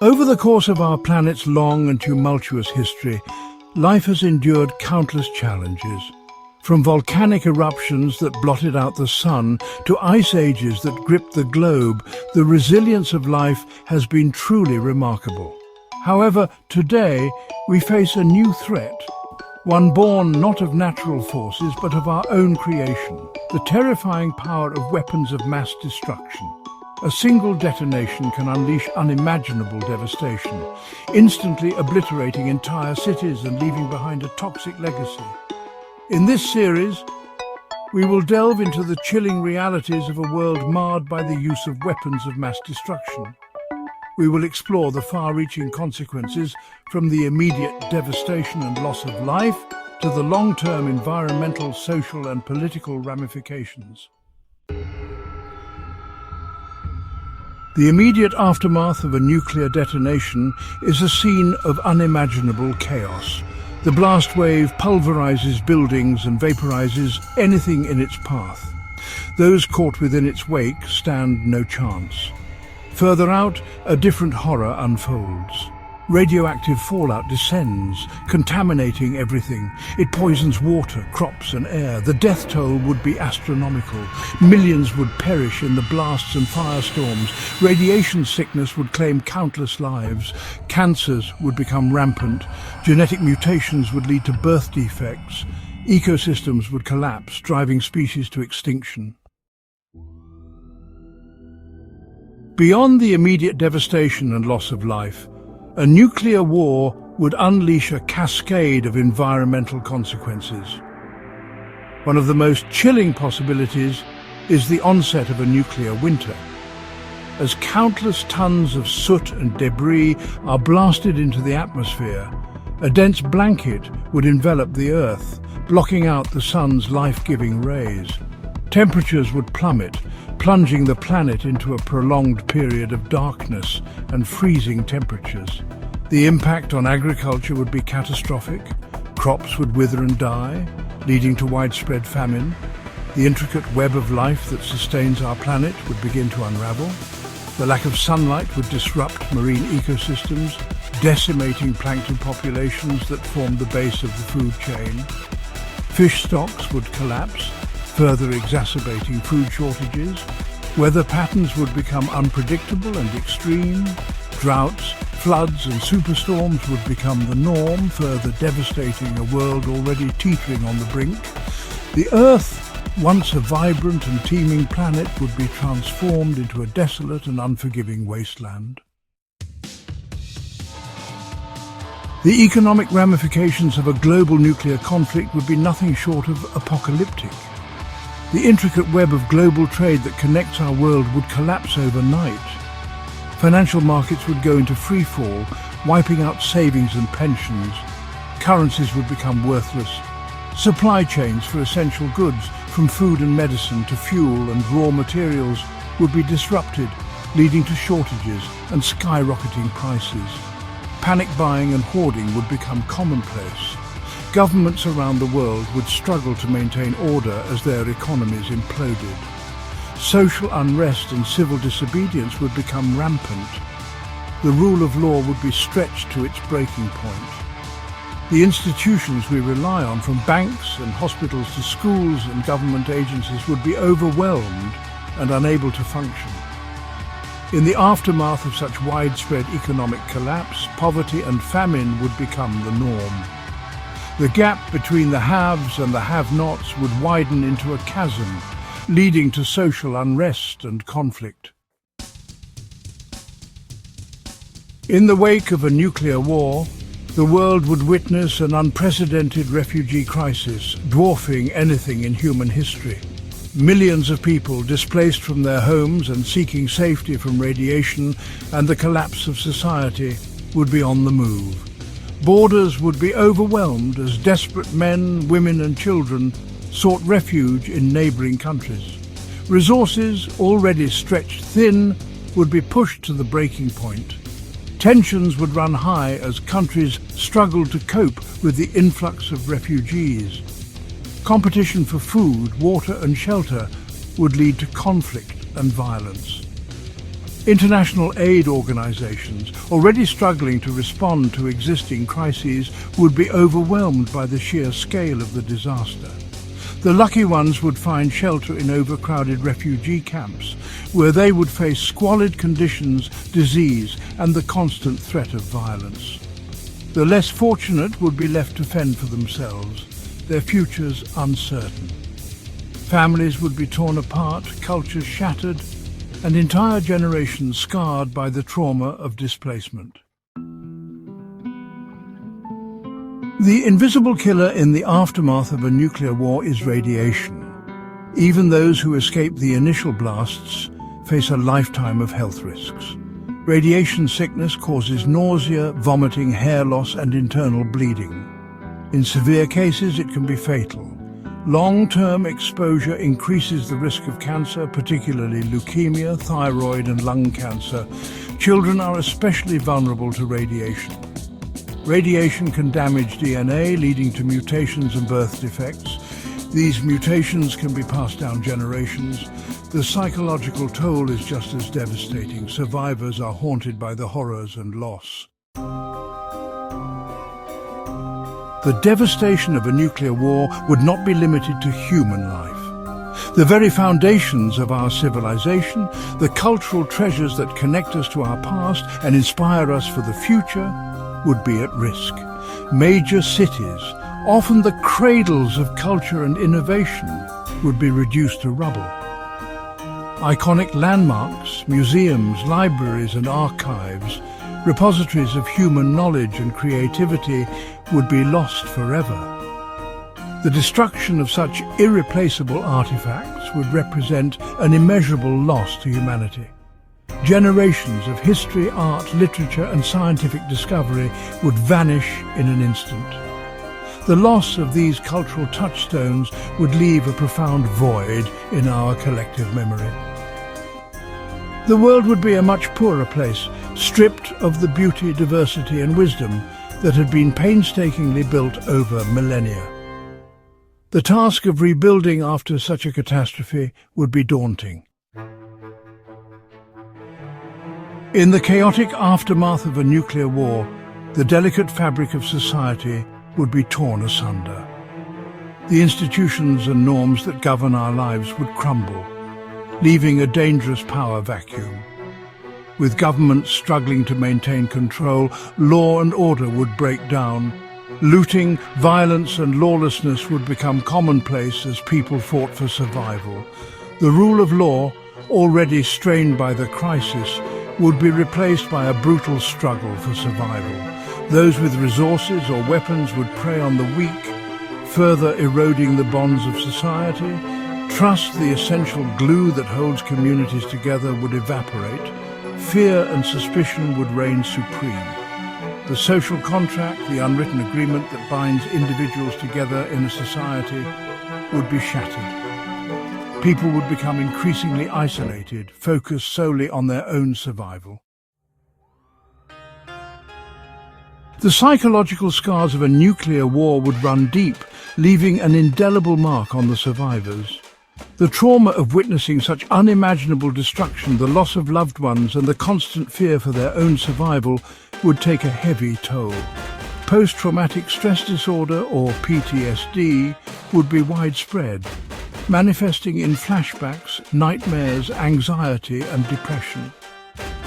Over the course of our planet's long and tumultuous history, life has endured countless challenges. From volcanic eruptions that blotted out the sun to ice ages that gripped the globe, the resilience of life has been truly remarkable. However, today we face a new threat, one born not of natural forces but of our own creation, the terrifying power of weapons of mass destruction. A single detonation can unleash unimaginable devastation, instantly obliterating entire cities and leaving behind a toxic legacy. In this series, we will delve into the chilling realities of a world marred by the use of weapons of mass destruction. We will explore the far-reaching consequences from the immediate devastation and loss of life to the long-term environmental, social and political ramifications. The immediate aftermath of a nuclear detonation is a scene of unimaginable chaos. The blast wave pulverizes buildings and vaporizes anything in its path. Those caught within its wake stand no chance. Further out, a different horror unfolds. Radioactive fallout descends, contaminating everything. It poisons water, crops and air. The death toll would be astronomical. Millions would perish in the blasts and firestorms. Radiation sickness would claim countless lives. Cancers would become rampant. Genetic mutations would lead to birth defects. Ecosystems would collapse, driving species to extinction. Beyond the immediate devastation and loss of life, a nuclear war would unleash a cascade of environmental consequences. One of the most chilling possibilities is the onset of a nuclear winter. As countless tons of soot and debris are blasted into the atmosphere, a dense blanket would envelop the Earth, blocking out the sun's life-giving rays. Temperatures would plummet, plunging the planet into a prolonged period of darkness and freezing temperatures. The impact on agriculture would be catastrophic. Crops would wither and die, leading to widespread famine. The intricate web of life that sustains our planet would begin to unravel. The lack of sunlight would disrupt marine ecosystems, decimating plankton populations that form the base of the food chain. Fish stocks would collapse, further exacerbating food shortages. Weather patterns would become unpredictable and extreme. Droughts, floods and superstorms would become the norm, further devastating a world already teetering on the brink. The Earth, once a vibrant and teeming planet, would be transformed into a desolate and unforgiving wasteland. The economic ramifications of a global nuclear conflict would be nothing short of apocalyptic. The intricate web of global trade that connects our world would collapse overnight. Financial markets would go into freefall, wiping out savings and pensions. Currencies would become worthless. Supply chains for essential goods, from food and medicine to fuel and raw materials, would be disrupted, leading to shortages and skyrocketing prices. Panic buying and hoarding would become commonplace. Governments around the world would struggle to maintain order as their economies imploded. Social unrest and civil disobedience would become rampant. The rule of law would be stretched to its breaking point. The institutions we rely on, from banks and hospitals to schools and government agencies, would be overwhelmed and unable to function. In the aftermath of such widespread economic collapse, poverty and famine would become the norm. The gap between the haves and the have-nots would widen into a chasm, leading to social unrest and conflict. In the wake of a nuclear war, the world would witness an unprecedented refugee crisis, dwarfing anything in human history. Millions of people displaced from their homes and seeking safety from radiation and the collapse of society would be on the move. Borders would be overwhelmed as desperate men, women and children sought refuge in neighbouring countries. Resources, already stretched thin, would be pushed to the breaking point. Tensions would run high as countries struggled to cope with the influx of refugees. Competition for food, water and shelter would lead to conflict and violence. International aid organizations, already struggling to respond to existing crises, would be overwhelmed by the sheer scale of the disaster. The lucky ones would find shelter in overcrowded refugee camps, where they would face squalid conditions, disease, and the constant threat of violence. The less fortunate would be left to fend for themselves, their futures uncertain. Families would be torn apart, cultures shattered, and entire generations scarred by the trauma of displacement. The invisible killer in the aftermath of a nuclear war is radiation. Even those who escape the initial blasts face a lifetime of health risks. Radiation sickness causes nausea, vomiting, hair loss, and internal bleeding. In severe cases, it can be fatal. Long-term exposure increases the risk of cancer, particularly leukemia, thyroid, and lung cancer. Children are especially vulnerable to radiation. Radiation can damage DNA, leading to mutations and birth defects. These mutations can be passed down generations. The psychological toll is just as devastating. Survivors are haunted by the horrors and loss. The devastation of a nuclear war would not be limited to human life. The very foundations of our civilization, the cultural treasures that connect us to our past and inspire us for the future, would be at risk. Major cities, often the cradles of culture and innovation, would be reduced to rubble. Iconic landmarks, museums, libraries and archives, repositories of human knowledge and creativity, would be lost forever. The destruction of such irreplaceable artifacts would represent an immeasurable loss to humanity. Generations of history, art, literature and scientific discovery would vanish in an instant. The loss of these cultural touchstones would leave a profound void in our collective memory. The world would be a much poorer place, stripped of the beauty, diversity and wisdom that had been painstakingly built over millennia. The task of rebuilding after such a catastrophe would be daunting. In the chaotic aftermath of a nuclear war, the delicate fabric of society would be torn asunder. The institutions and norms that govern our lives would crumble, leaving a dangerous power vacuum. With governments struggling to maintain control, law and order would break down. Looting, violence and lawlessness would become commonplace as people fought for survival. The rule of law, already strained by the crisis, would be replaced by a brutal struggle for survival. Those with resources or weapons would prey on the weak, further eroding the bonds of society. Trust, the essential glue that holds communities together, would evaporate. Fear and suspicion would reign supreme. The social contract, the unwritten agreement that binds individuals together in a society, would be shattered. People would become increasingly isolated, focused solely on their own survival. The psychological scars of a nuclear war would run deep, leaving an indelible mark on the survivors. The trauma of witnessing such unimaginable destruction, the loss of loved ones and the constant fear for their own survival would take a heavy toll. Post-traumatic stress disorder, or PTSD, would be widespread, manifesting in flashbacks, nightmares, anxiety and depression.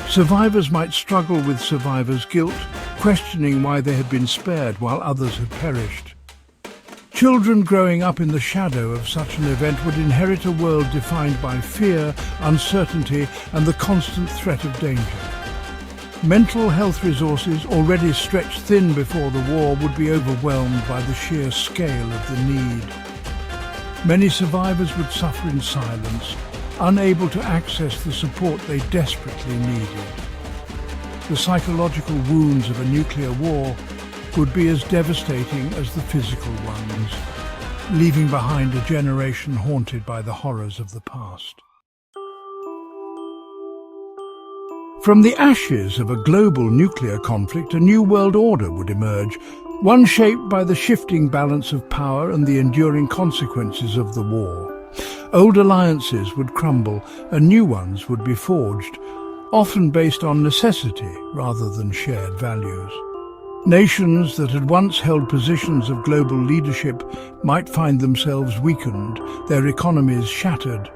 Survivors might struggle with survivor's guilt, questioning why they had been spared while others had perished. Children growing up in the shadow of such an event would inherit a world defined by fear, uncertainty and the constant threat of danger. Mental health resources, already stretched thin before the war, would be overwhelmed by the sheer scale of the need. Many survivors would suffer in silence, unable to access the support they desperately needed. The psychological wounds of a nuclear war would be as devastating as the physical ones, leaving behind a generation haunted by the horrors of the past. From the ashes of a global nuclear conflict, a new world order would emerge, one shaped by the shifting balance of power and the enduring consequences of the war. Old alliances would crumble and new ones would be forged. often based on necessity rather than shared values. Nations that had once held positions of global leadership might find themselves weakened, their economies shattered,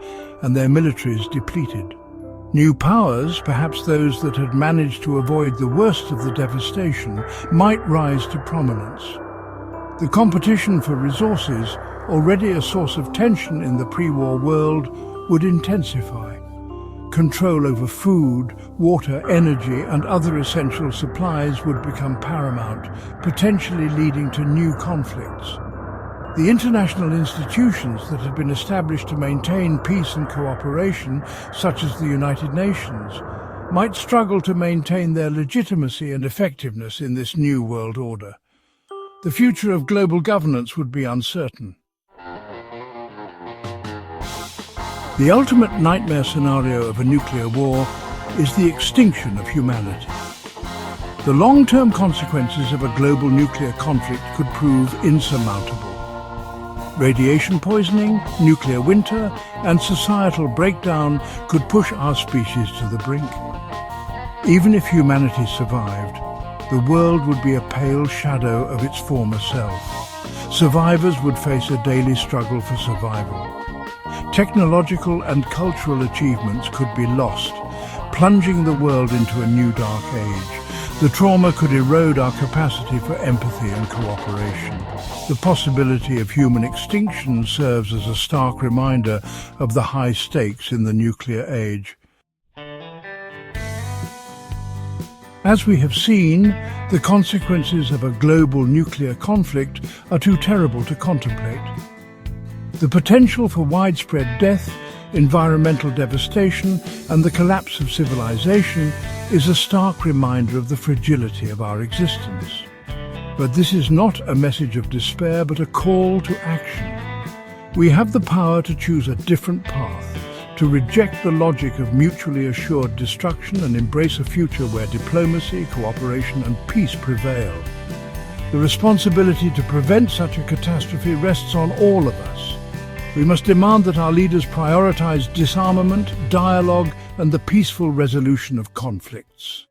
and their militaries depleted. New powers, perhaps those that had managed to avoid the worst of the devastation, might rise to prominence. The competition for resources, already a source of tension in the pre-war world, would intensify. Control over food, water, energy, and other essential supplies would become paramount, potentially leading to new conflicts. The international institutions that had been established to maintain peace and cooperation, such as the United Nations, might struggle to maintain their legitimacy and effectiveness in this new world order. The future of global governance would be uncertain. The ultimate nightmare scenario of a nuclear war is the extinction of humanity. The long-term consequences of a global nuclear conflict could prove insurmountable. Radiation poisoning, nuclear winter, and societal breakdown could push our species to the brink. Even if humanity survived, the world would be a pale shadow of its former self. Survivors would face a daily struggle for survival. Technological and cultural achievements could be lost, plunging the world into a new dark age. The trauma could erode our capacity for empathy and cooperation. The possibility of human extinction serves as a stark reminder of the high stakes in the nuclear age. As we have seen, the consequences of a global nuclear conflict are too terrible to contemplate. The potential for widespread death, environmental devastation, and the collapse of civilization is a stark reminder of the fragility of our existence. But this is not a message of despair, but a call to action. We have the power to choose a different path, to reject the logic of mutually assured destruction and embrace a future where diplomacy, cooperation, and peace prevail. The responsibility to prevent such a catastrophe rests on all of us. We must demand that our leaders prioritize disarmament, dialogue, and the peaceful resolution of conflicts.